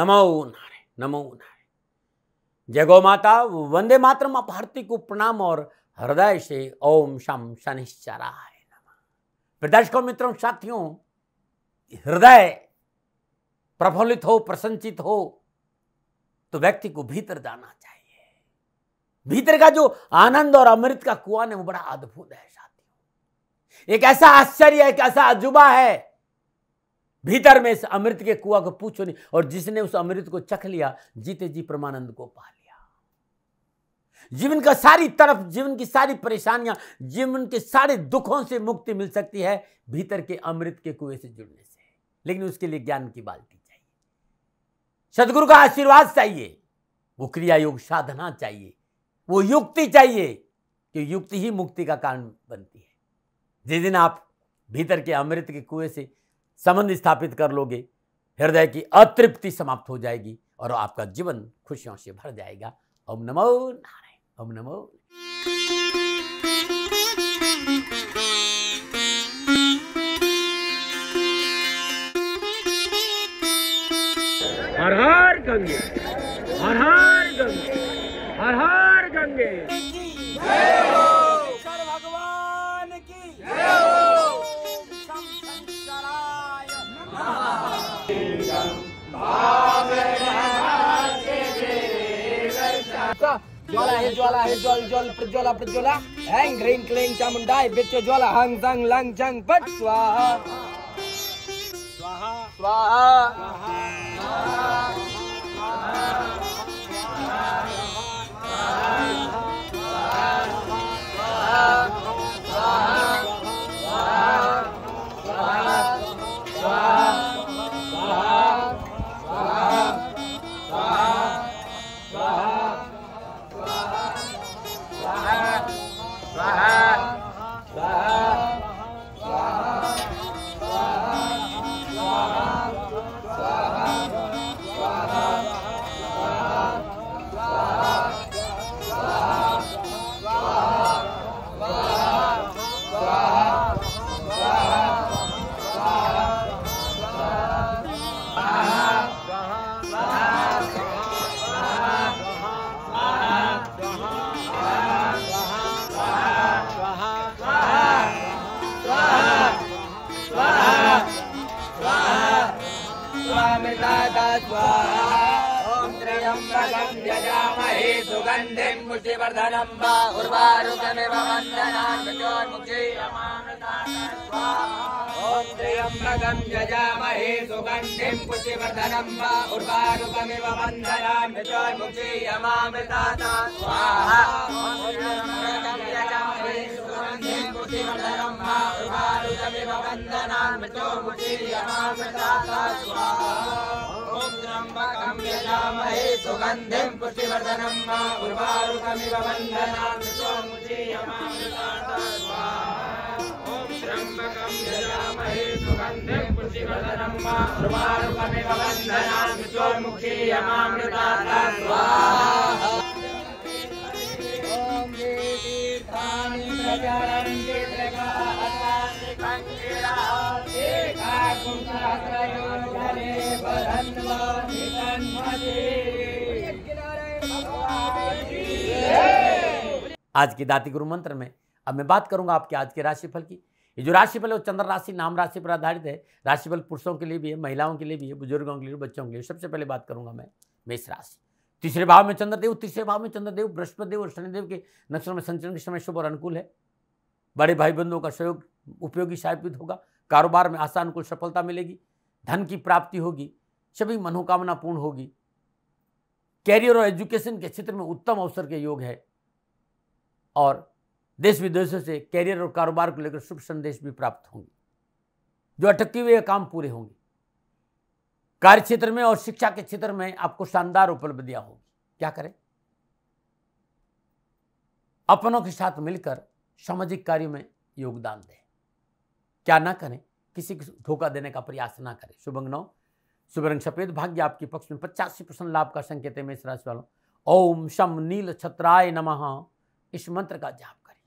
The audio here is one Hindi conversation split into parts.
नमो नारायण, नमो नारायण। जय गौ माता, वंदे मातरम। आप भारती को प्रणाम और हृदय से ओम शम शनिश्चराय नमः। दर्शकों, मित्रों, साथियों, हृदय प्रफुल्लित हो, प्रसन्नचित हो तो व्यक्ति को भीतर जाना चाहिए। भीतर का जो आनंद और अमृत का कुआं है वो बड़ा अद्भुत है साथियों। एक ऐसा आश्चर्य, एक ऐसा अजूबा है भीतर में। इस अमृत के कुआं को पूछो नहीं, और जिसने उस अमृत को चख लिया जीते जी परमानंद को पा लिया। जीवन का सारी तरफ, जीवन की सारी परेशानियां, जीवन के सारे दुखों से मुक्ति मिल सकती है भीतर के अमृत के कुएं से जुड़ने से। लेकिन उसके लिए ज्ञान की बाल्टी चाहिए, सदगुरु का आशीर्वाद चाहिए, वो क्रिया योग साधना चाहिए, वो युक्ति चाहिए, कि युक्ति ही मुक्ति का कारण बनती है। जिस दिन आप भीतर के अमृत के कुएं से संबंध स्थापित कर लोगे, हृदय की अतृप्ति समाप्त हो जाएगी और आपका जीवन खुशियों से भर जाएगा। ओम नमो नारायण, ओम नमो। हर हर गंगे, हर हर गंगे, हर हर गंगे। जय हो शंकर भगवान की, जय हो शम शंकराय ज्वाला है, ज्वाला है, ज्वल ज्वल प्रज्वला प्रज्वला हैंग ह्रीं क्लीं चामुंडाय बिच्च ज्वाला हंग संग लंग जंग पट स्वाहा स्वाहा स्वाहा। ओम त्र्यंबकं यजामहे सुगंधिं पुष्टिवर्धनं वा उर्वारुकमिव वन्दनान् मृत्योर्मुक्षीयमामृतात् स्वाहा। ओम त्र्यंबकं यजामहे सुगंधिं पुष्टिवर्धनं वा उर्वारुकमिव वन्दनान् मृत्योर्मुक्षीयमामृतात् स्वाहा। ओम त्र्यंबकं यजामहे सुगंधिं पुष्टिवर्धनं वा उर्वारुकमिव वन्दनान् मृत्योर्मुक्षीयमामृतात् स्वाहा। ओम त्र्यंबकं यजामहे सुगंधिं पुष्टिवर्धनं वा उर्वारुकमिव वन्दनान् मृत्योर्मुक्षीयमामृतात् स्वाहा। ओम त्र्यंबकं यजामहे सुगंधिं पुष्टिवर्धनं वा उर्वारुकमिव वन्दनान् मृत्योर्मुक्षीयमामृतात् स्वाहा। ओम तीर्थानि प्रचरन्ति त्रिकालानि खंडिरा आज की दाती गुरु मंत्र में अब मैं बात करूंगा आपके आज के राशिफल की। ये जो राशिफल है वो चंद्र राशि नाम राशि पर आधारित है। राशिफल पुरुषों के लिए भी है, महिलाओं के लिए भी है, बुजुर्गों के लिए, बच्चों के लिए। सबसे पहले बात करूंगा मैं मेष राशि। तीसरे भाव में चंद्रदेव, तीसरे भाव में चंद्रदेव बृहस्पति देव और शनिदेव के नक्षत्र में संचरण के समय शुभ और अनुकूल है। बड़े भाई बंधुओं का सहयोग उपयोगी साबित होगा। कारोबार में आशा अनुकूल सफलता मिलेगी। धन की प्राप्ति होगी। सभी मनोकामना पूर्ण होगी। कैरियर और एजुकेशन के क्षेत्र में उत्तम अवसर के योग है और देश विदेशों से कैरियर और कारोबार को लेकर शुभ संदेश भी प्राप्त होंगे। जो अटके हुए काम पूरे होंगे। कार्य क्षेत्र में और शिक्षा के क्षेत्र में आपको शानदार उपलब्धियां होगी। क्या करें? अपनों के साथ मिलकर सामाजिक कार्यों में योगदान दें। क्या ना करें? किसी को धोखा देने का प्रयास ना करें। शुभ अंक 9, शुभ रंग सफेद, भाग्य आपके पक्ष में। 85% लाभ का संकेत है मेष राशि वालों। ओम शम नील छत्राय नमः, इस मंत्र का जाप करें,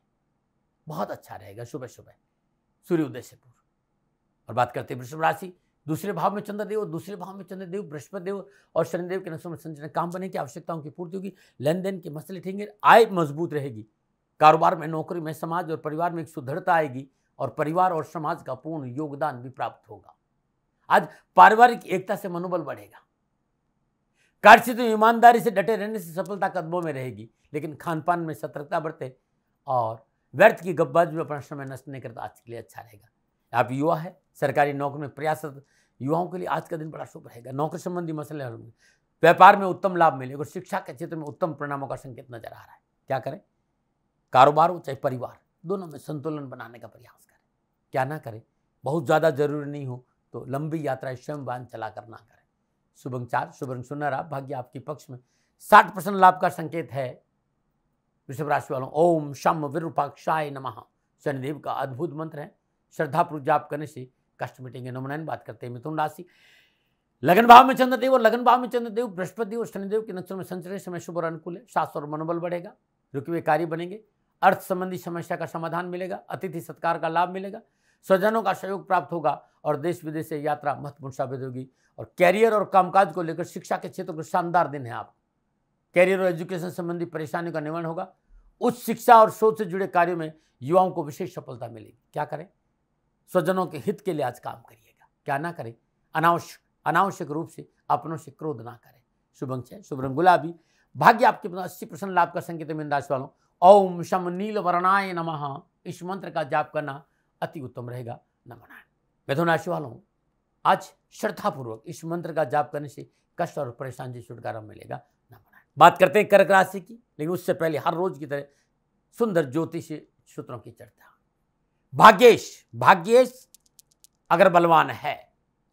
बहुत अच्छा रहेगा सुबह सुबह सूर्योदय से पूर्व। और बात करते हैं वृषभ राशि। दूसरे भाव में चंद्रदेव और दूसरे भाव में चंद्रदेव बृहस्पति देव और शनिदेव के नक्षत्रों में संचरण, काम बने की आवश्यकताओं की पूर्ति होगी, लेन देन के मसले ठेंगे, आय मजबूत रहेगी, कारोबार में, नौकरी में, समाज और परिवार में एक सुदृढ़ता आएगी और परिवार और समाज का पूर्ण योगदान भी प्राप्त होगा। आज पारिवारिक एकता से मनोबल बढ़ेगा। कार्यक्षेत्र में ईमानदारी से डटे रहने से सफलता कदमों में रहेगी, लेकिन खानपान में सतर्कता बरते और व्यर्थ की गपबाजी में अपना समय नष्ट नहीं करता, आज के लिए अच्छा रहेगा। आप युवा है, सरकारी नौकरी में प्रयासरत युवाओं के लिए आज का दिन बड़ा शुभ रहेगा। नौकरी संबंधी मसले हल होंगे, व्यापार में उत्तम लाभ मिलेगा और शिक्षा के क्षेत्र में उत्तम परिणामों का संकेत नजर आ रहा है। क्या करें? कारोबार हो चाहे परिवार, दोनों में संतुलन बनाने का प्रयास करें। क्या ना करें? बहुत ज़्यादा जरूरी नहीं हो तो लंबी यात्रा स्वयं वाहन चला कर ना करें। शुभ अंक 4, शुभ रंग सुनहरा, भाग्य आपके पक्ष में, 60% लाभ का संकेत है। वृषभ राशि वालों, ओम शम विरूपाक्षाय नमः शनिदेव का अद्भुत मंत्र है, श्रद्धापूर्वक जाप करने से कष्ट मिटेंगे। नमन बात करते हैं मिथुन राशि, लगन भाव में चंद्रदेव और लगन भाव में चंद्रदेव बृहस्पति और शनिदेव के नक्षत्र में संचरण, समय शुभ और अनुकूल है, शास्त्र और मनोबल बढ़ेगा, रुके हुए कार्य बनेंगे, अर्थ संबंधी समस्या का समाधान मिलेगा, अतिथि सत्कार का लाभ मिलेगा, स्वजनों का सहयोग प्राप्त होगा और देश विदेश से यात्रा महत्वपूर्ण साबित होगी। और कैरियर और कामकाज को लेकर शिक्षा के क्षेत्र को शानदार दिन है। आप कैरियर और एजुकेशन संबंधी परेशानियों का निवारण होगा। उच्च शिक्षा और शोध से जुड़े कार्यों में युवाओं को विशेष सफलता मिलेगी। क्या करें? स्वजनों के हित के लिए आज काम करिएगा। क्या ना करें? अनावश्यक रूप से अपनों से क्रोध ना करें। शुभ अंक 6, शुभ रंग गुलाबी, भाग्य आपके 80% लाभ का संकेत है। मीन राशि वालों, ओम शम नील वर्णाय नमः, इस मंत्र का जाप करना अति उत्तम रहेगा। नमन। मिथुन राशि वालों, आज श्रद्धापूर्वक इस मंत्र का जाप करने से कष्ट और परेशानी से छुटकारा मिलेगा। नमन। बात करते हैं कर्क राशि की, लेकिन उससे पहले हर रोज की तरह सुंदर ज्योतिष सूत्रों की चर्चा। भाग्येश अगर बलवान है,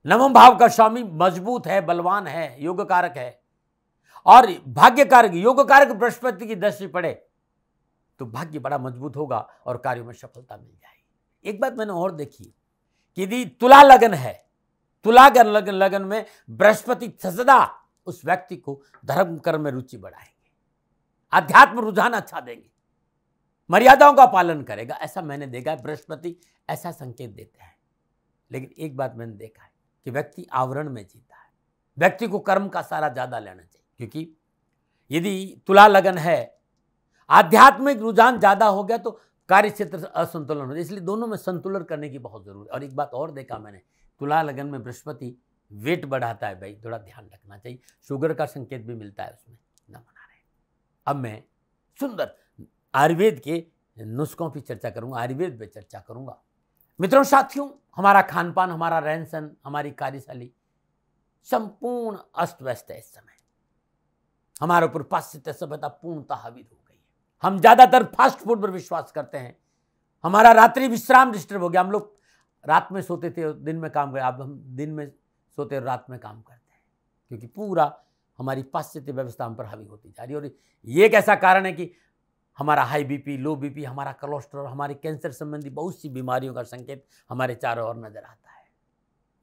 नवम भाव का स्वामी मजबूत है, बलवान है, योग कारक है और भाग्य कारक योग कारक बृहस्पति की दृष्टि पड़े तो भाग्य बड़ा मजबूत होगा और कार्यों में सफलता मिल जाएगी। एक बात मैंने और देखी कि यदि तुला लगन है, तुला लगन में बृहस्पति सदा उस व्यक्ति को धर्म कर्म में रुचि बढ़ाएंगे, अध्यात्म रुझान अच्छा देंगे, मर्यादाओं का पालन करेगा। ऐसा मैंने देखा है, बृहस्पति ऐसा संकेत देते हैं। लेकिन एक बात मैंने देखा है कि व्यक्ति आवरण में जीता है, व्यक्ति को कर्म का सारा ज्यादा लेना चाहिए, क्योंकि यदि तुला लगन है, आध्यात्मिक रुझान ज्यादा हो गया तो कार्य क्षेत्र असंतुलन हो जाए। इसलिए दोनों में संतुलन करने की बहुत जरूरत है। और एक बात और देखा मैंने, तुला लगन में बृहस्पति वेट बढ़ाता है, भाई थोड़ा ध्यान रखना चाहिए, शुगर का संकेत भी मिलता है उसमें, न बना रहे। अब मैं सुंदर आयुर्वेद के नुस्खों की चर्चा करूंगा, आयुर्वेद पे चर्चा करूंगा। मित्रों साथियों, हमारा खान पान, हमारा रहन सहन, हमारी कार्यशैली संपूर्ण अस्त व्यस्त है। इस समय हमारे ऊपर पाश्चात्य सभ्यता पूर्णतः हावी हो गई है। हम ज्यादातर फास्ट फूड पर विश्वास करते हैं। हमारा रात्रि विश्राम डिस्टर्ब हो गया। हम लोग रात में सोते थे और दिन में काम करते, अब हम दिन में सोते और रात में काम करते हैं, क्योंकि पूरा हमारी पाश्चात्य व्यवस्था हम पर हावी होती जा रही है। और ये एक ऐसा कारण है कि हमारा हाई बीपी, लो बीपी, हमारा कोलेस्ट्रॉल, हमारे कैंसर संबंधी बहुत सी बीमारियों का संकेत हमारे चारों ओर नजर आता है।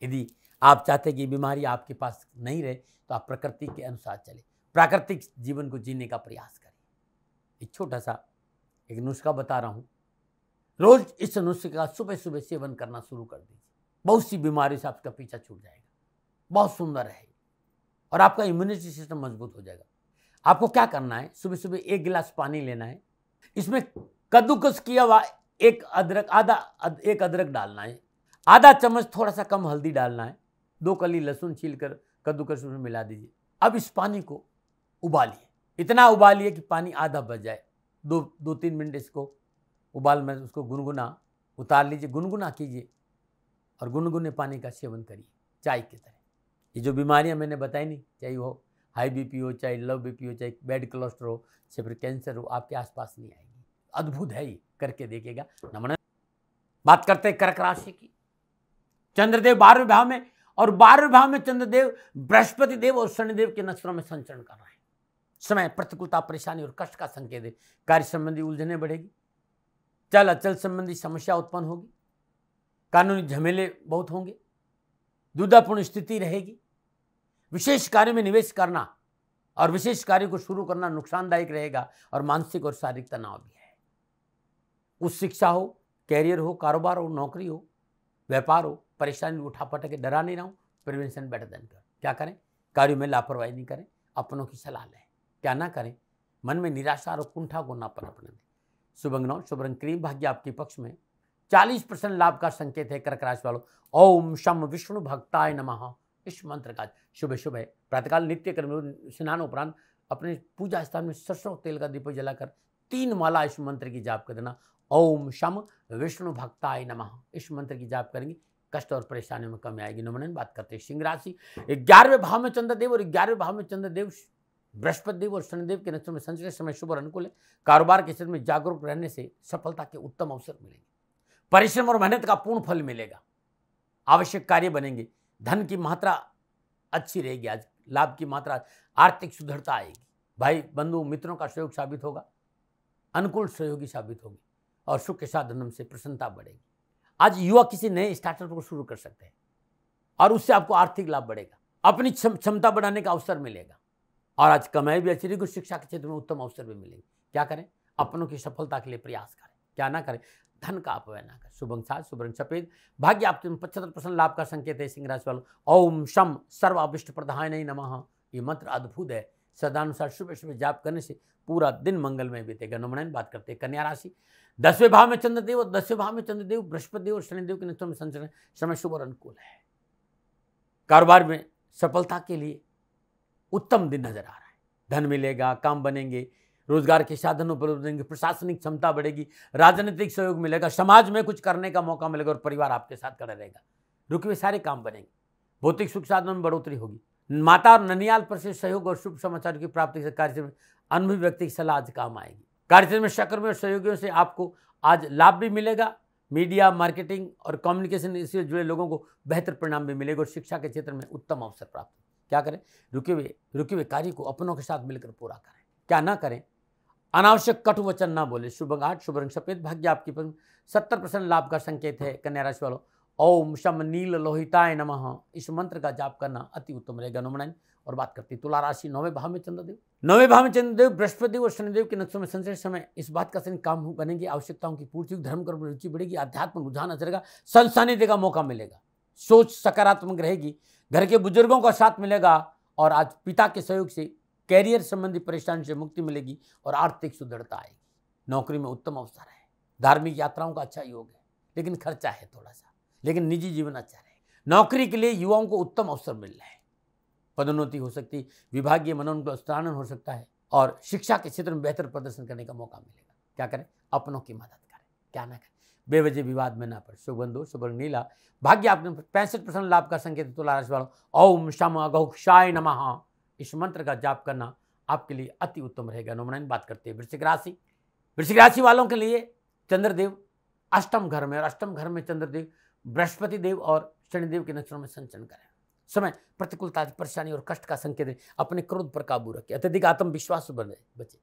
यदि आप चाहते हैं कि बीमारी आपके पास नहीं रहे तो आप प्रकृति के अनुसार चले, प्राकृतिक जीवन को जीने का प्रयास करें। एक छोटा सा एक नुस्खा बता रहा हूं, रोज इस नुस्खे का सुबह सुबह सेवन करना शुरू कर दीजिए, बहुत सी बीमारी से आपका पीछा छूट जाएगा, बहुत सुंदर है और आपका इम्यूनिटी सिस्टम मजबूत हो जाएगा। आपको क्या करना है, सुबह सुबह 1 गिलास पानी लेना है, इसमें कद्दूकस किया हुआ एक अदरक डालना है, आधा चम्मच थोड़ा सा कम हल्दी डालना है, 2 कली लहसुन छीलकर कद्दूकस में मिला दीजिए। अब इस पानी को उबालिए, इतना उबालिए कि पानी आधा बच जाए। 2-3 मिनट इसको उबाल में उसको गुनगुना उतार लीजिए, गुनगुना कीजिए और गुनगुने पानी का सेवन करिए चाय की तरह। ये जो बीमारियां मैंने बताई नहीं, चाहे वो हाई बीपी हो, चाहे लो बीपी हो, चाहे बैड कोलेस्ट्रॉल हो, चाहे फिर कैंसर हो, आपके आसपास नहीं आएगी। अद्भुत है ये, करके देखिएगा। नमन। बात करते हैं कर्क राशि की। चंद्रदेव 12वें भाव में और 12वें भाव में चंद्रदेव बृहस्पति देव और शनिदेव के नक्षत्रों में संचरण कर रहे हैं। समय प्रतिकूलता, परेशानी और कष्ट का संकेत है। कार्य संबंधी उलझने बढ़ेगी, चल अचल संबंधी समस्या उत्पन्न होगी, कानूनी झमेले बहुत होंगे, दुविधापूर्ण स्थिति रहेगी। विशेष कार्य में निवेश करना और विशेष कार्य को शुरू करना नुकसानदायक रहेगा और मानसिक और शारीरिक तनाव भी है। उस शिक्षा हो, कैरियर हो, कारोबार हो, नौकरी हो, व्यापार हो, परेशानी उठा पटक के डरा नहीं रहा हूँ, प्रिवेंशन बेटर देन क्योर। क्या करें? कार्यों में लापरवाही नहीं करें, अपनों की सलाह लें। क्या ना करें? मन में निराशा और कुंठा को ना पनपने दें। शुभ अंग 9, शुभ रंग क्रीम, भाग्य आपके पक्ष में। 40% लाभ का संकेत है कर्क राशि वालों। ओम शम विष्णु भक्ताय नमः, इस मंत्र का शुभ शुभ है। प्रातःकाल नित्य कर्म स्नान उपरांत अपने पूजा स्थान में सरसों तेल का दीपक जलाकर 3 माला इस मंत्र की जाप कर देना। ओम शम विष्णु भक्ताय नमः, इस मंत्र की जाप करेंगे, कष्ट और परेशानियों में कमी आएगी। नमन बात करते हैं सिंह राशि। 11वें भाव में चंद्रदेव और 11वें भाव में चंद्रदेव बृहस्पति देव और शनिदेव के नक्षत्र में संचरण समय शुभ और अनुकूल है। कारोबार के क्षेत्र में जागरूक रहने से सफलता के उत्तम अवसर मिलेंगे। परिश्रम और मेहनत का पूर्ण फल मिलेगा। आवश्यक कार्य बनेंगे। धन की मात्रा अच्छी रहेगी। आज लाभ की मात्रा, आर्थिक सुदृढ़ता आएगी। भाई बंधु मित्रों का सहयोग साबित होगा, अनुकूल सहयोगी साबित होगी और सुख के साथ धन से प्रसन्नता बढ़ेगी। आज युवा किसी नए स्टार्टअप को शुरू कर सकते हैं और उससे आपको आर्थिक लाभ बढ़ेगा। अपनी क्षमता बढ़ाने का अवसर मिलेगा और आज कमाई भी अच्छी रहेगी। शिक्षा के क्षेत्र में उत्तम अवसर भी मिलेंगे। क्या करें? अपनों की सफलता के लिए प्रयास करें। क्या ना करें? धन का अपव्यय ना करें। शुभ अंग 7, शुभ रंग सफेद, भाग्य आपके 75% लाभ का संकेत है सिंह राशि वालों। ओम शम सर्वाभिष्ट प्रदायिने नमः, ये मंत्र अद्भुत है। सदानुसार शुभ शुभ जाप करने से पूरा दिन मंगलमय बीतेगा। नमन बात करते हैं कन्या राशि। 10वें भाव में चंद्रदेव और 10वें भाव में चंद्रदेव बृहस्पति देव और शनिदेव के नक्षत्र में संचरण समय शुभ और अनुकूल है। कारोबार में सफलता के लिए उत्तम दिन नजर आ रहा है। धन मिलेगा, काम बनेंगे, रोजगार के साधन उपलब्ध होंगे, प्रशासनिक क्षमता बढ़ेगी, राजनीतिक सहयोग मिलेगा, समाज में कुछ करने का मौका मिलेगा और परिवार आपके साथ खड़ा रहेगा। रुके हुए सारे काम बनेंगे। भौतिक सुख साधनों में बढ़ोतरी होगी। माता और ननियाल पर से सहयोग और शुभ समाचार की प्राप्ति से कार्य में अनुभवी व्यक्ति की सलाह आज काम आएगी। कार्यक्षेत्र में सहकर्मी और सहयोगियों से आपको आज लाभ भी मिलेगा। मीडिया, मार्केटिंग और कम्युनिकेशन इससे जुड़े लोगों को बेहतर परिणाम भी मिलेगा और शिक्षा के क्षेत्र में उत्तम अवसर प्राप्त। क्या करें? रुके हुए कार्य को अपनों के साथ मिलकर पूरा करें। क्या ना करें? अनावश्यक कटु वचन ना बोले। शुभ अंग 8, शुभ रंग सफेद, भाग्य आपकी 70% लाभ का संकेत है कन्या राशि वालों। ओम शम नील लोहिताय नमः, इस मंत्र का जाप करना अति उत्तम रहेगा। नमन और बात करती तुला राशि। 9वें भाव में चंद्रदेव, 9वें भाव में चंद्रदेव बृहस्पति और शनिदेव के नक्षत्र में संचरण समय इस बात का सही काम बनेगी। आवश्यकताओं की पूर्ति, धर्म कर्म में रुचि बढ़ेगी, आध्यात्म रुझान चलेगा, संस्थानिकता का मौका मिलेगा, सोच सकारात्मक रहेगी, घर के बुजुर्गों का साथ मिलेगा और आज पिता के सहयोग से कैरियर संबंधी परेशानी से मुक्ति मिलेगी और आर्थिक सुदृढ़ता आएगी। नौकरी में उत्तम अवसर है। धार्मिक यात्राओं का अच्छा योग है, लेकिन खर्चा है थोड़ा सा, लेकिन निजी जीवन अच्छा रहेगा। नौकरी के लिए युवाओं को उत्तम अवसर मिल रहे हैं। पदोन्नति हो सकती, विभागीय मनोन्नयन हो सकता है और शिक्षा के क्षेत्र में बेहतर प्रदर्शन करने का मौका मिलेगा। क्या करें? अपनों की मदद करें। क्या ना करें? बेवजह विवाद में ना पड़े। शुभ अंग 2, शुभ रंग नीला, भाग्य आपने 65% लाभ का संकेत तुला राशि वालों। ओम शम अघोक्षाय नमः, इस मंत्र का जाप करना आपके लिए अति उत्तम रहेगा। नमन बात करते हैं वृश्चिक राशि। वृश्चिक राशि वालों के लिए चंद्रदेव अष्टम घर में और अष्टम घर में चंद्रदेव बृहस्पति देव और शनिदेव के नक्षत्रों में संचरण करें। समय प्रतिकूलता, परेशानी और कष्ट का संकेत है। अपने क्रोध पर काबू रखें, अत्यधिक आत्मविश्वास बचे।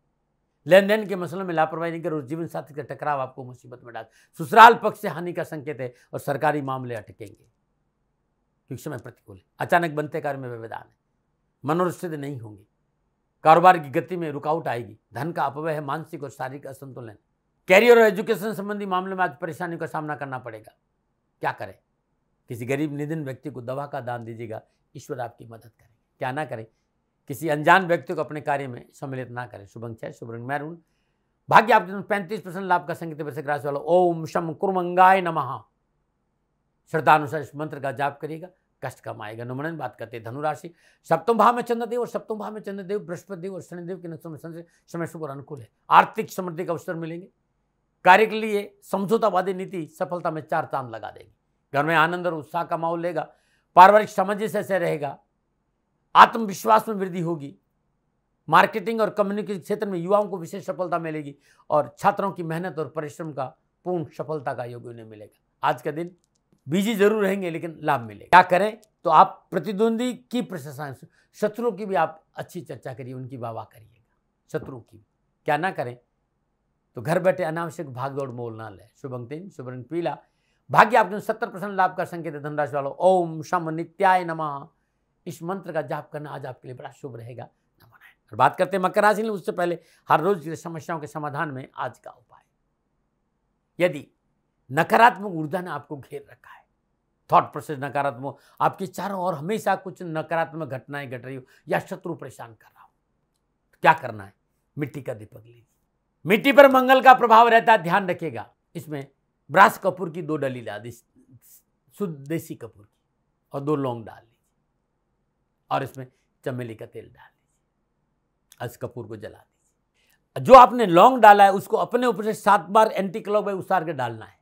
लेन देन के मसलों में लापरवाही नहीं करो। जीवन साथी का टकराव आपको मुसीबत में डाल। ससुराल पक्ष से हानि का संकेत है और सरकारी मामले अटकेंगे क्योंकि समय प्रतिकूल है। अचानक बनते कार्य में व्यवधान है। मनोरथ नहीं होंगे। कारोबार की गति में रुकावट आएगी। धन का अपव्यय है। मानसिक और शारीरिक असंतुलन। कैरियर और एजुकेशन संबंधी मामले में आज परेशानियों का सामना करना पड़ेगा। क्या करें? किसी गरीब निधन व्यक्ति को दवा का दान दीजिएगा, ईश्वर आपकी मदद करेंगे। क्या ना करें? किसी अनजान व्यक्ति को अपने कार्य में सम्मिलित ना करें। शुभ अंग 6, शुभ रंग मैरून, भाग्य आपके 35% लाभ का संकेत वृश्चिक राशि वालों। ओम शम कुर्मंगाय नमः, श्रद्धानुसार इस मंत्र का जाप करिएगा, कष्ट कम आएगा। नमन बात करते हैं धनुराशि। सप्तम भाव में चंद्रदेव और सप्तम भाव में चंद्रदेव बृहस्पति देव और शनिदेव के नक्षत्र में संचरण समय शुभ और अनुकूल है। आर्थिक समृद्धि का अवसर मिलेंगे। कार्य के लिए समझौतावादी नीति सफलता में 4 चांद लगा देगी। घर में आनंद और उत्साह का माहौल रहेगा। पारिवारिक सामंजस्य से रहेगा। आत्मविश्वास में वृद्धि होगी। मार्केटिंग और कम्युनिकेशन क्षेत्र में युवाओं को विशेष सफलता मिलेगी और छात्रों की मेहनत और परिश्रम का पूर्ण सफलता का योग उन्हें मिलेगा। आज का दिन बिजी जरूर रहेंगे लेकिन लाभ मिलेगा। क्या करें? तो आप प्रतिद्वंदी की प्रशंसा, शत्रुओं की भी आप अच्छी चर्चा करिए, उनकी वाह करिएगा, शत्रुओं की। क्या ना करें? तो घर बैठे अनावश्यक भागदौड़ मोल ना ले। शुभ अंग 3, शुभ रंग पीला, भाग्य आपके 70% लाभ का संकेत है धनराशि वालों। ओम शम नित्याय नमः, इस मंत्र का जाप करना आज आपके लिए बड़ा शुभ रहेगा। नमन। और बात करते हैं मकर राशि। उससे पहले हर रोज की समस्याओं के समाधान में आज का उपाय। यदि नकारात्मक ऊर्जा ने आपको घेर रखा है, थॉट प्रोसेस नकारात्मक हो, आपके चारों ओर हमेशा कुछ नकारात्मक घटनाएं घट रही हो या शत्रु परेशान कर रहा हो, तो क्या करना है? मिट्टी का दीपक लीजिए। मिट्टी पर मंगल का प्रभाव रहता है, ध्यान रखिएगा। इसमें ब्रास कपूर की 2 डली डाल दी, शुद्ध देसी कपूर की, और 2 लौंग डाल लीजिए, और इसमें चमेली का तेल डाल लीजिए। इस कपूर को जला दीजिए। जो आपने लौंग डाला है उसको अपने ऊपर से 7 बार एंटी क्लॉकवाइज उसार के डालना है,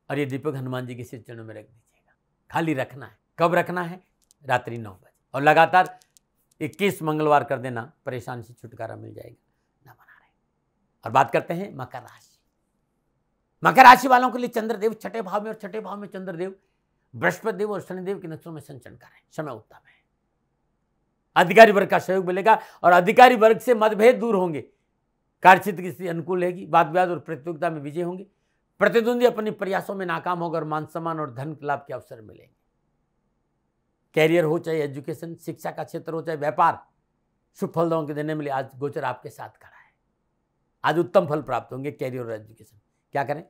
और ये दीपक हनुमान जी के सिर चरणों में रख दीजिएगा। खाली रखना है। कब रखना है? रात्रि 9 बजे, और लगातार 21 मंगलवार कर देना, परेशान से छुटकारा मिल जाएगा। ना बना रहे। और बात करते हैं मकर राशि। मकर राशि वालों के लिए चंद्रदेव छठे भाव में, और छठे भाव में चंद्रदेव बृहस्पति देव और शनिदेव के नक्षत्रों में संचरण करें। समय उत्तम है। अधिकारी वर्ग का सहयोग मिलेगा और अधिकारी वर्ग से मतभेद दूर होंगे। कार्यक्षेत्र की स्थिति अनुकूल रहेगी। वाद विवाद और प्रतियोगिता में विजय होंगे। प्रतिद्वंदी अपने प्रयासों में नाकाम होकर मान सम्मान और धन लाभ के अवसर मिलेंगे। कैरियर हो चाहे एजुकेशन, शिक्षा का क्षेत्र हो चाहे व्यापार, शुभ फल के देने में आज गोचर आपके साथ खड़ा है। आज उत्तम फल प्राप्त होंगे। कैरियर और एजुकेशन क्या करें?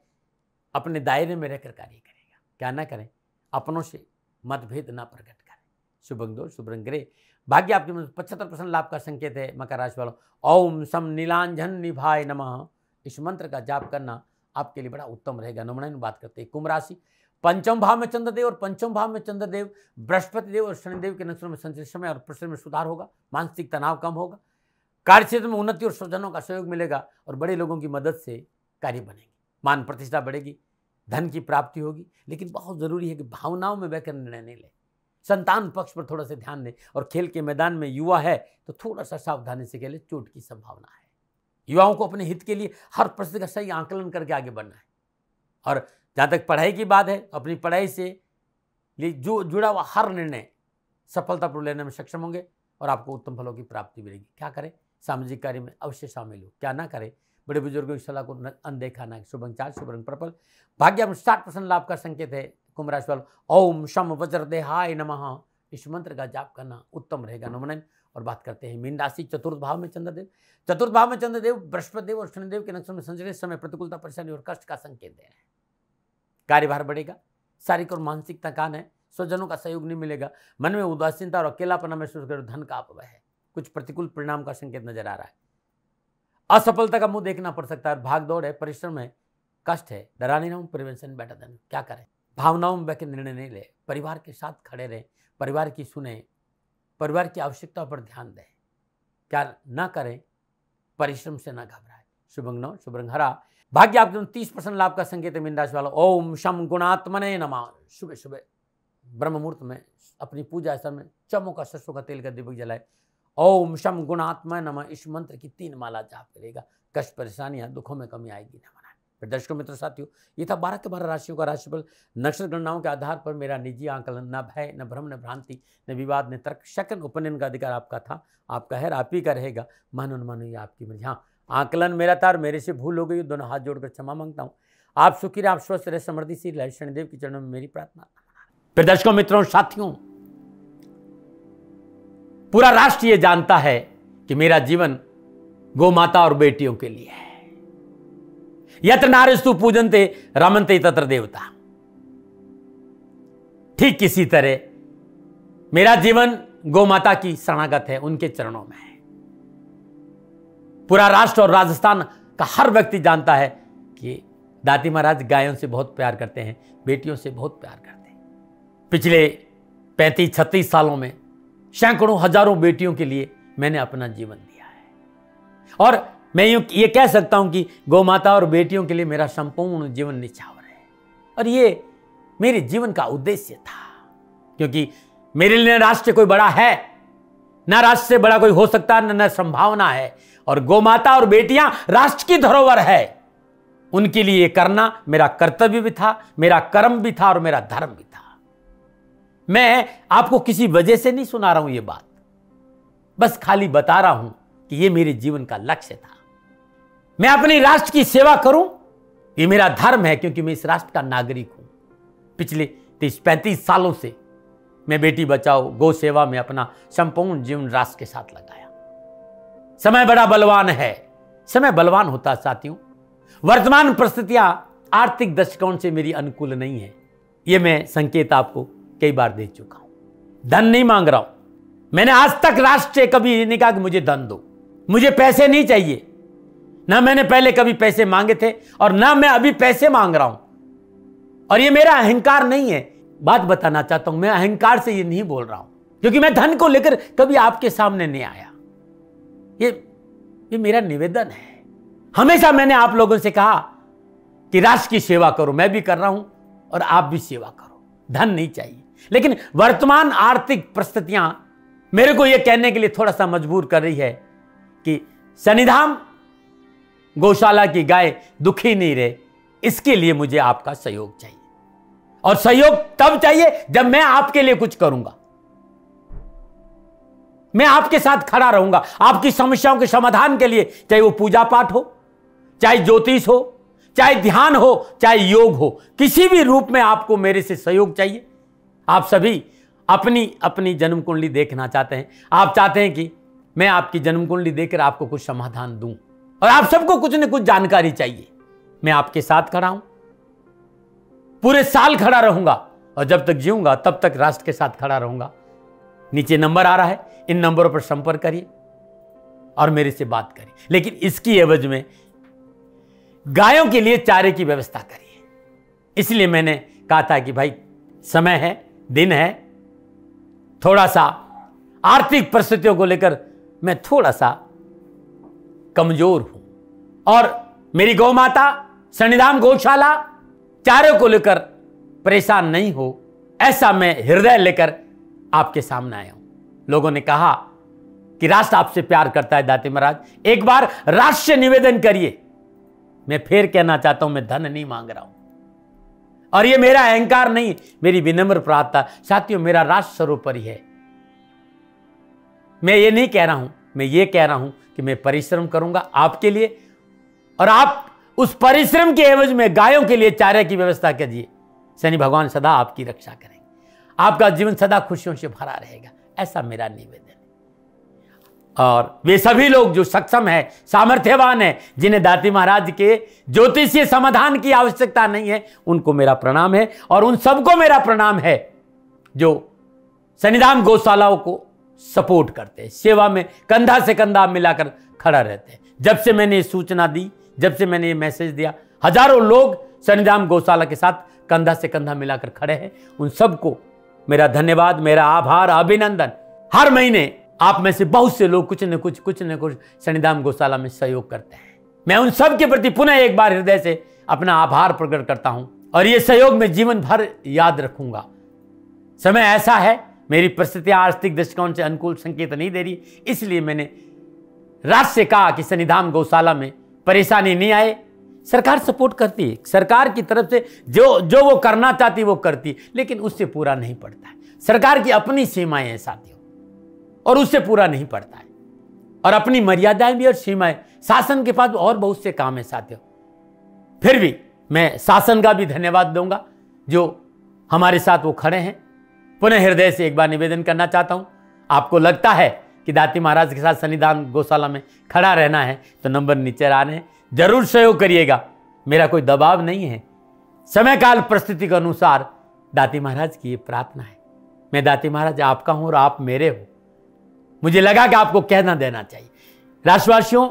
अपने दायरे में रहकर कार्य करेगा। क्या ना करें? अपनों से मतभेद ना प्रकट करें। शुभ अंग दो, शुभ रंग ग्रे। भाग्य आपके 75% लाभ का संकेत है। मकर राशि वालों, ओम सम नीलांजन निभाय नमः, इस मंत्र का जाप करना आपके लिए बड़ा उत्तम रहेगा। नमूना बात करते हैं कुंभ राशि। पंचम भाव में चंद्रदेव, और पंचम भाव में चंद्रदेव बृहस्पति देव और शनिदेव के नक्षत्रों में संचरित, समय और परिश्रम में सुधार होगा। मानसिक तनाव कम होगा। कार्यक्षेत्र में उन्नति और स्वजनों का सहयोग मिलेगा, और बड़े लोगों की मदद से कार्य बनेंगे। मान प्रतिष्ठा बढ़ेगी, धन की प्राप्ति होगी। लेकिन बहुत जरूरी है कि भावनाओं में बहकर निर्णय नहीं ले। संतान पक्ष पर थोड़ा सा ध्यान दें, और खेल के मैदान में युवा है तो थोड़ा सा सावधानी से खेले, चोट की संभावना है। युवाओं को अपने हित के लिए हर परिस्थिति का सही आकलन करके आगे बढ़ना है। और जहाँ तक पढ़ाई की बात है, अपनी पढ़ाई से जो जुड़ा हुआ हर निर्णय सफलतापूर्वक लेने में सक्षम होंगे, और आपको उत्तम फलों की प्राप्ति मिलेगी। क्या करें? सामाजिक कार्य में अवश्य शामिल हो। क्या ना करें? बड़े बुजुर्गों की सलाह को अनदेखा ना। शुभ अंक 4, शुभ रंग पर्पल। भाग्य में 60% लाभ का संकेत है। कुंभ राशि वालों, ओम शम वज्रदेहाय नमः, इस मंत्र का जाप करना उत्तम रहेगा। नमन। और बात करते हैं मीन राशि। चतुर्थ भाव में चंद्रदेव, चतुर्थ भाव में चंद्रदेव बृहस्पति देव और शनिदेव के नक्षत्रों में संचरित, समय प्रतिकूलता, परेशानी और कष्ट का संकेत दे रहे हैं। कार्यभार बढ़ेगा। शारीरिक और मानसिक थकान है। स्वजनों का सहयोग नहीं मिलेगा। मन में उदासीनता और अकेलापना महसूस कर, धन का अपव्यय है। कुछ प्रतिकूल परिणाम का संकेत नजर आ रहा है। असफलता का मुंह देखना पड़ सकता है। भाग दौड़ है, परिश्रम है, कष्ट है। डरा नहीं रहूं, प्रिवेंशन बेटर देन। क्या करें? भावनाओं में बहकर निर्णय नहीं ले। परिवार के साथ खड़े रहें, परिवार की सुने, परिवार की आवश्यकता पर ध्यान दें। क्या ना करें? परिश्रम से ना घबराए। शुभ अंग 9, शुभ रंग हरा। भाग्य आपके 30% लाभ का संकेत है। मीन राशि वालों, ओम शम गुणात्मने नमः, सुबह सुबह ब्रह्म मुहूर्त में अपनी पूजा स्थल में चमों का, सरसों का तेल का दीपक जलाए। ओम शम गुणात्मने नमः, इस मंत्र की 3 माला जाप करेगा। कष्ट, परेशानियां, दुखों में कमी आएगी। न मनाए। फिर दर्शकों मित्र साथियों, ये था 12 के 12 राशियों का राशिफल। नक्षत्र गणनाओं के आधार पर मेरा निजी आकलन, न भय, न भ्रम, न भ्रांति, न विवाद, न तर्क, शक, उपनयन का अधिकार आपका था, आपका है, आप ही का रहेगा। मानो न मानो ये आपकी मर्जी। हाँ, आकलन मेरा था और मेरे से भूल हो गई, दोनों हाथ जोड़कर क्षमा मांगता हूँ। आप सुखी रहे, आप स्वस्थ रहे, समृद्धिशील रहे, शनिदेव के चरणों में मेरी प्रार्थना। फिर दर्शकों मित्रों साथियों, पूरा राष्ट्र ये जानता है कि मेरा जीवन गौ माता और बेटियों के लिए है। यत्र नारीस्तु पूजन्ते रमन्ते तत्र देवता। ठीक किसी तरह मेरा जीवन गौ माता की शरणागत है, उनके चरणों में है। पूरा राष्ट्र और राजस्थान का हर व्यक्ति जानता है कि दादी महाराज गायों से बहुत प्यार करते हैं, बेटियों से बहुत प्यार करते हैं। पिछले 35-36 सालों में सैकड़ों हजारों बेटियों के लिए मैंने अपना जीवन दिया है, और मैं ये कह सकता हूं कि गौ माता और बेटियों के लिए मेरा संपूर्ण जीवन निछावर है। और ये मेरे जीवन का उद्देश्य था, क्योंकि मेरे लिए राष्ट्र कोई बड़ा है, ना राष्ट्र से बड़ा कोई हो सकता, न संभावना है। और गौ माता और बेटियां राष्ट्र की धरोहर है, उनके लिए ये करना मेरा कर्तव्य भी था, मेरा कर्म भी था और मेरा धर्म भी था। मैं आपको किसी वजह से नहीं सुना रहा हूं ये बात, बस खाली बता रहा हूं कि ये मेरे जीवन का लक्ष्य था। मैं अपने राष्ट्र की सेवा करूं, ये मेरा धर्म है, क्योंकि मैं इस राष्ट्र का नागरिक हूं। पिछले 30-35 सालों से मैं बेटी बचाओ, गौ सेवा में अपना संपूर्ण जीवन राष्ट्र के साथ लगाया। समय बड़ा बलवान है, समय बलवान होता साथियों। वर्तमान परिस्थितियां आर्थिक दृष्टिकोण से मेरी अनुकूल नहीं है, ये मैं संकेत आपको कई बार दे चुका हूं। धन नहीं मांग रहा हूं। मैंने आज तक राष्ट्र से कभी नहीं कहा कि मुझे धन दो, मुझे पैसे नहीं चाहिए। ना मैंने पहले कभी पैसे मांगे थे और ना मैं अभी पैसे मांग रहा हूं। और ये मेरा अहंकार नहीं है। बात बताना चाहता हूं, मैं अहंकार से ये नहीं बोल रहा हूं, क्योंकि मैं धन को लेकर कभी आपके सामने नहीं आया। ये मेरा निवेदन है। हमेशा मैंने आप लोगों से कहा कि राष्ट्र की सेवा करो, मैं भी कर रहा हूं और आप भी सेवा करो। धन नहीं चाहिए, लेकिन वर्तमान आर्थिक परिस्थितियां मेरे को यह कहने के लिए थोड़ा सा मजबूर कर रही है कि शनिधाम गौशाला की गाय दुखी नहीं रहे, इसके लिए मुझे आपका सहयोग चाहिए। और सहयोग तब चाहिए जब मैं आपके लिए कुछ करूंगा। मैं आपके साथ खड़ा रहूंगा, आपकी समस्याओं के समाधान के लिए, चाहे वो पूजा पाठ हो, चाहे ज्योतिष हो, चाहे ध्यान हो, चाहे योग हो, किसी भी रूप में आपको मेरे से सहयोग चाहिए। आप सभी अपनी अपनी जन्म कुंडली देखना चाहते हैं। आप चाहते हैं कि मैं आपकी जन्म कुंडली देखकर आपको कुछ समाधान दूं, और आप सबको कुछ न कुछ जानकारी चाहिए। मैं आपके साथ खड़ा हूं, पूरे साल खड़ा रहूंगा, और जब तक जीऊंगा तब तक राष्ट्र के साथ खड़ा रहूंगा। नीचे नंबर आ रहा है, इन नंबरों पर संपर्क करिए और मेरे से बात करिए। लेकिन इसकी एवज में गायों के लिए चारे की व्यवस्था करिए। इसलिए मैंने कहा था कि भाई समय है, दिन है, थोड़ा सा आर्थिक परिस्थितियों को लेकर मैं थोड़ा सा कमजोर हूं, और मेरी गौ माता शनिधाम गौशाला चारे को लेकर परेशान नहीं हो, ऐसा मैं हृदय लेकर आपके सामने आया हूं। लोगों ने कहा कि राष्ट्र आपसे प्यार करता है दाती महाराज, एक बार राष्ट्र से निवेदन करिए। मैं फिर कहना चाहता हूं, मैं धन नहीं मांग रहा हूं, और ये मेरा अहंकार नहीं, मेरी विनम्र प्रार्थना। साथियों, मेरा राष्ट्र सर्वोपरि है। मैं ये नहीं कह रहा हूं, मैं ये कह रहा हूं कि मैं परिश्रम करूंगा आपके लिए, और आप उस परिश्रम के एवज में गायों के लिए चारे की व्यवस्था कीजिए। शनि भगवान सदा आपकी रक्षा करेंगे, आपका जीवन सदा खुशियों से भरा रहेगा, ऐसा मेरा निवेदन है। और वे सभी लोग जो सक्षम है, सामर्थ्यवान है, जिन्हें दाती महाराज के ज्योतिषीय समाधान की आवश्यकता नहीं है, उनको मेरा प्रणाम है। और उन सबको मेरा प्रणाम है जो शनिधाम गौशालाओं को सपोर्ट करते हैं, सेवा में कंधा से कंधा मिलाकर खड़ा रहते हैं। जब से मैंने ये सूचना दी, जब से मैंने ये मैसेज दिया, हजारों लोग शनिधाम गौशाला के साथ कंधा से कंधा मिलाकर खड़े हैं। उन सबको मेरा धन्यवाद, मेरा आभार, अभिनंदन। हर महीने आप में से बहुत से लोग कुछ न कुछ शनिधाम गौशाला में सहयोग करते हैं। मैं उन सब के प्रति पुनः एक बार हृदय से अपना आभार प्रकट करता हूं, और ये सहयोग मैं जीवन भर याद रखूंगा। समय ऐसा है, मेरी परिस्थितियां आर्थिक दृष्टिकोण से अनुकूल संकेत नहीं दे रही, इसलिए मैंने राष्ट्र से कहा कि शनिधाम गौशाला में परेशानी नहीं आए। सरकार सपोर्ट करती है, सरकार की तरफ से जो वो करना चाहती वो करती, लेकिन उससे पूरा नहीं पड़ता है। सरकार की अपनी सीमाएं हैं साथियों, और उससे पूरा नहीं पड़ता है, और अपनी मर्यादाएं भी और सीमाएं। शासन के पास और बहुत से काम है साथियों। फिर भी मैं शासन का भी धन्यवाद दूंगा जो हमारे साथ वो खड़े हैं। पुनः हृदय से एक बार निवेदन करना चाहता हूं, आपको लगता है कि दाती महाराज के साथ शनिधाम गौशाला में खड़ा रहना है तो नंबर नीचे आ रहे हैं, जरूर सहयोग करिएगा। मेरा कोई दबाव नहीं है, समय काल परिस्थिति के अनुसार दाती महाराज की ये प्रार्थना है। मैं दाती महाराज आपका हूं और आप मेरे हो। मुझे लगा कि आपको कहना देना चाहिए। राष्ट्रवासियों,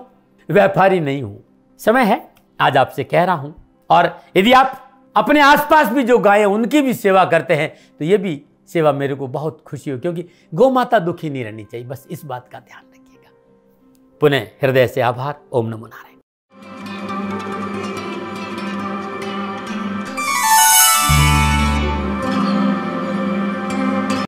व्यापारी नहीं हूं, समय है आज आपसे कह रहा हूं। और यदि आप अपने आसपास भी जो गाय उनकी भी सेवा करते हैं तो ये भी सेवा मेरे को बहुत खुशी हो, क्योंकि गौ माता दुखी नहीं रहनी चाहिए। बस इस बात का ध्यान रखिएगा। पुनः हृदय से आभार। ओम नमो नारायण।